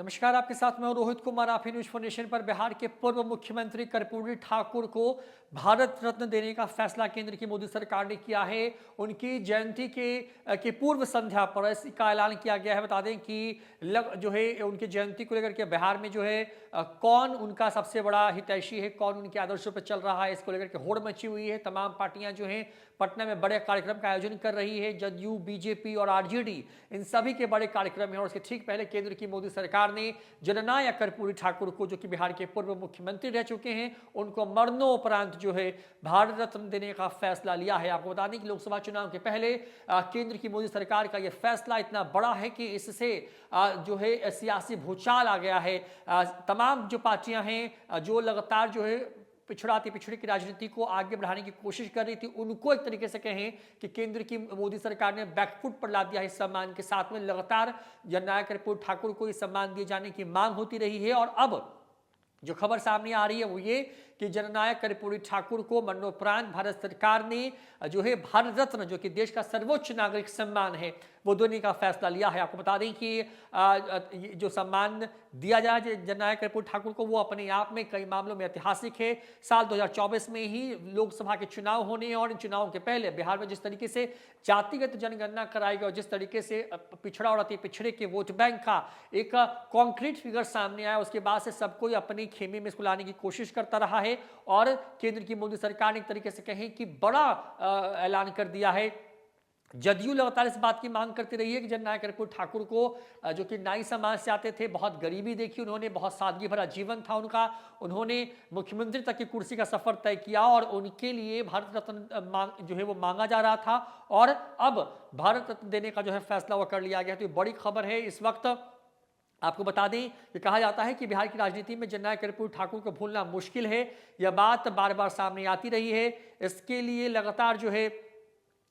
नमस्कार, आपके साथ मैं हूं रोहित कुमार। आप ही न्यूज फॉर नेशन पर। बिहार के पूर्व मुख्यमंत्री कर्पूरी ठाकुर को भारत रत्न देने का फैसला केंद्र की मोदी सरकार ने किया है। उनकी जयंती के पूर्व संध्या पर इसका ऐलान किया गया है। बता दें कि जो है उनकी जयंती को लेकर के बिहार में जो है कौन उनका सबसे बड़ा हितैषी है, कौन उनके आदर्शों पर चल रहा है, इसको लेकर के होड़ मची हुई है। तमाम पार्टियां जो हैं पटना में बड़े कार्यक्रम का आयोजन कर रही है। जदयू, बीजेपी और आरजेडी, इन सभी के बड़े कार्यक्रम हैं। और उसके ठीक पहले केंद्र की मोदी सरकार ने जननायक कर्पूरी ठाकुर को, जो कि बिहार के पूर्व मुख्यमंत्री रह चुके हैं, उनको मरणोपरांत जो है भारत रत्न देने का फैसला लिया है। आपको बता दें कि लोकसभा चुनाव के पहले केंद्र की मोदी सरकार का यह फैसला इतना बड़ा है कि इससे जो है सियासी भूचाल आ गया है। तमाम जो पार्टियां हैं जो लगातार जो है पिछड़े की राजनीति को आगे बढ़ाने की कोशिश कर रही थी, उनको एक तरीके से कहें कि केंद्र की मोदी सरकार ने बैकफुट पर ला दिया है इस सम्मान के साथ में। लगातार जननायक कर्पूरी ठाकुर को इस सम्मान दिए जाने की मांग होती रही है और अब जो खबर सामने आ रही है वो ये कि जननायक कर्पूरी ठाकुर को मरणोपरांत भारत सरकार ने जो है भारत रत्न, जो कि देश का सर्वोच्च नागरिक सम्मान है, वो देने का फैसला लिया है। आपको बता दें कि जो सम्मान दिया जाए जननायक कर्पूरी ठाकुर को, वो अपने आप में कई मामलों में ऐतिहासिक है। साल 2024 में ही लोकसभा के चुनाव होने हैं और इन चुनावों के पहले बिहार में जिस तरीके से जातिगत जनगणना कराई गई और जिस तरीके से पिछड़ा और अति पिछड़े के वोट बैंक का एक कॉन्क्रीट फिगर सामने आया, उसके बाद से सब कोई अपने खेमे में इसको लाने की कोशिश करता रहा है। और केंद्र की मोदी सरकार ने एक तरीके से कहें कि बड़ा ऐलान कर दिया है। जदयू लगातार इस बात की मांग करती रही है कि जननायक कर्पूरी ठाकुर को, जो कि नाई समाज से आते थे, बहुत गरीबी देखी उन्होंने, बहुत सादगी भरा जीवन था उनका, उन्होंने मुख्यमंत्री तक की कुर्सी का सफर तय किया और उनके लिए भारत रत्न जो है वो मांगा जा रहा था और अब भारत रत्न देने का जो है फैसला वो कर लिया गया। तो ये बड़ी खबर है। इस वक्त आपको बता दें कि कहा जाता है कि बिहार की राजनीति में जननायक कर्पूरी ठाकुर को भूलना मुश्किल है। यह बात बार बार सामने आती रही है। इसके लिए लगातार जो है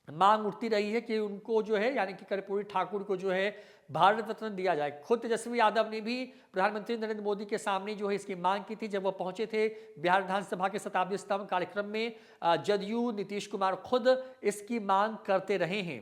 मांग उठती रही है कि उनको जो है, यानी कि कर्पूरी ठाकुर को जो है भारत रत्न दिया जाए। खुद तेजस्वी यादव ने भी प्रधानमंत्री नरेंद्र मोदी के सामने जो है इसकी मांग की थी जब वो पहुंचे थे बिहार विधानसभा के शताब्दी स्तंभ कार्यक्रम में। जदयू, नीतीश कुमार खुद इसकी मांग करते रहे हैं।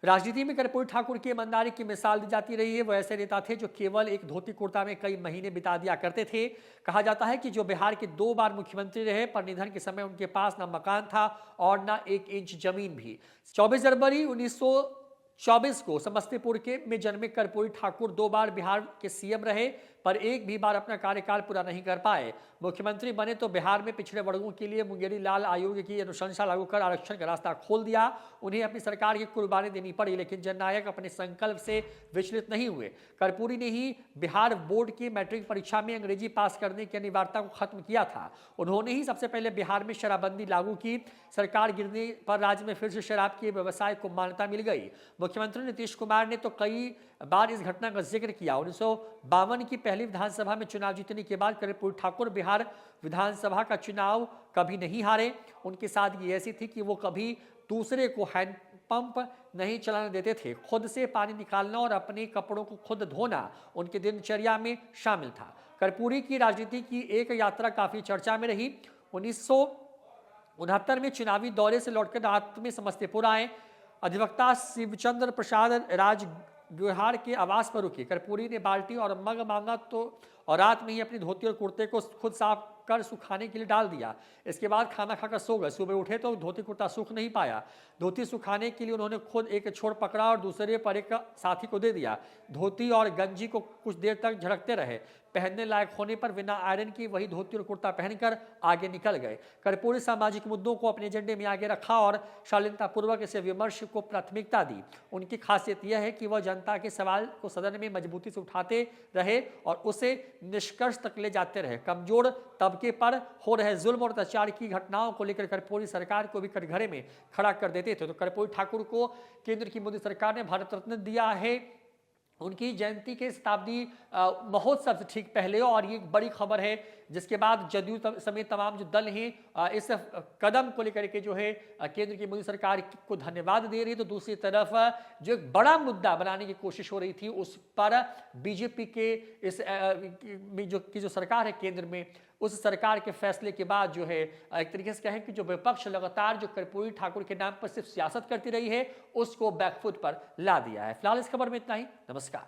राजनीति में कर्पूरी ठाकुर की ईमानदारी की मिसाल दी जाती रही है। वो ऐसे नेता थे जो केवल एक धोती कुर्ता में कई महीने बिता दिया करते थे। कहा जाता है कि जो बिहार के 2 बार मुख्यमंत्री रहे, पर निधन के समय उनके पास ना मकान था और ना 1 इंच जमीन भी। 24 जनवरी 1924 को समस्तीपुर में जन्मे कर्पूरी ठाकुर 2 बार बिहार के सीएम रहे, पर एक भी बार अपना कार्यकाल पूरा नहीं कर पाए। मुख्यमंत्री बने तो बिहार में पिछड़े वर्गों के लिए मुंगेरी लाल आयोग की अनुशंसा लागू कर आरक्षण का रास्ता खोल दिया। उन्हें अपनी सरकार की कुर्बानी देनी पड़ी, लेकिन जननायक अपने संकल्प से विचलित नहीं हुए। कर्पूरी ने ही बिहार बोर्ड की मैट्रिक परीक्षा में अंग्रेजी पास करने की अनिवार्यता को खत्म किया था। उन्होंने ही सबसे पहले बिहार में शराबबंदी लागू की। सरकार गिरने पर राज्य में फिर से शराब के व्यवसाय को मान्यता मिल गई। मुख्यमंत्री नीतीश कुमार ने तो कई बार इस घटना का जिक्र किया। 1952 की पहली विधानसभा में चुनाव जीतने के बाद कर्पूरी ठाकुर बिहार विधानसभा का चुनाव कभी नहीं हारे। उनकी सादगी ऐसी थी कि वो कभी दूसरे को हैंडपंप नहीं चलाने देते थे। खुद से पानी निकालना और अपने कपड़ों को खुद धोना उनकी दिनचर्या में शामिल था। कर्पूरी की राजनीति की एक यात्रा काफी चर्चा में रही। 1969 में चुनावी दौरे से लौटकर रात में समस्तीपुर आए। अधिवक्ता शिवचंद्र प्रसाद राजगुहार के आवास पर रुके। कर्पूरी ने बाल्टी और मग मांगा तो और रात में ही अपनी धोती और कुर्ते को खुद साफ कर सुखाने के लिए डाल दिया। इसके बाद खाना खाकर सो गए। सुबह उठे तो धोती कुर्ता सूख नहीं पाया। धोती सुखाने के लिए उन्होंने खुद एक छोर पकड़ा और दूसरे पर एक साथी को दे दिया। धोती और गंजी को कुछ देर तक झड़कते रहे। पहनने लायक होने पर बिना आयरन की वही धोती और कुर्ता पहनकर आगे निकल गए। कर्पूरी सामाजिक मुद्दों को अपने एजेंडे में आगे रखा और शालीनतापूर्वक इसे विमर्श को प्राथमिकता दी। उनकी खासियत यह है कि वह जनता के सवाल को सदन में मजबूती से उठाते रहे और उसे निष्कर्ष तक ले जाते रहे। कमजोर तबके पर हो रहे जुल्म और अत्याचार की घटनाओं को लेकर कर्पूरी सरकार को भी कटघरे में खड़ा कर देते थे। तो कर्पूरी ठाकुर को केंद्र की मोदी सरकार ने भारत रत्न दिया है उनकी जयंती के शताब्दी महोत्सव से ठीक पहले। और ये एक बड़ी खबर है, जिसके बाद जदयू समेत तमाम जो दल हैं इस कदम को लेकर के जो है केंद्र की मोदी सरकार को धन्यवाद दे रही है। तो दूसरी तरफ जो एक बड़ा मुद्दा बनाने की कोशिश हो रही थी, उस पर बीजेपी के जो सरकार है केंद्र में, उस सरकार के फैसले के बाद जो है एक तरीके से कहें कि जो विपक्ष लगातार जो कर्पूरी ठाकुर के नाम पर सिर्फ सियासत करती रही है, उसको बैकफुट पर ला दिया है। फिलहाल इस खबर में इतना ही। नमस्कार।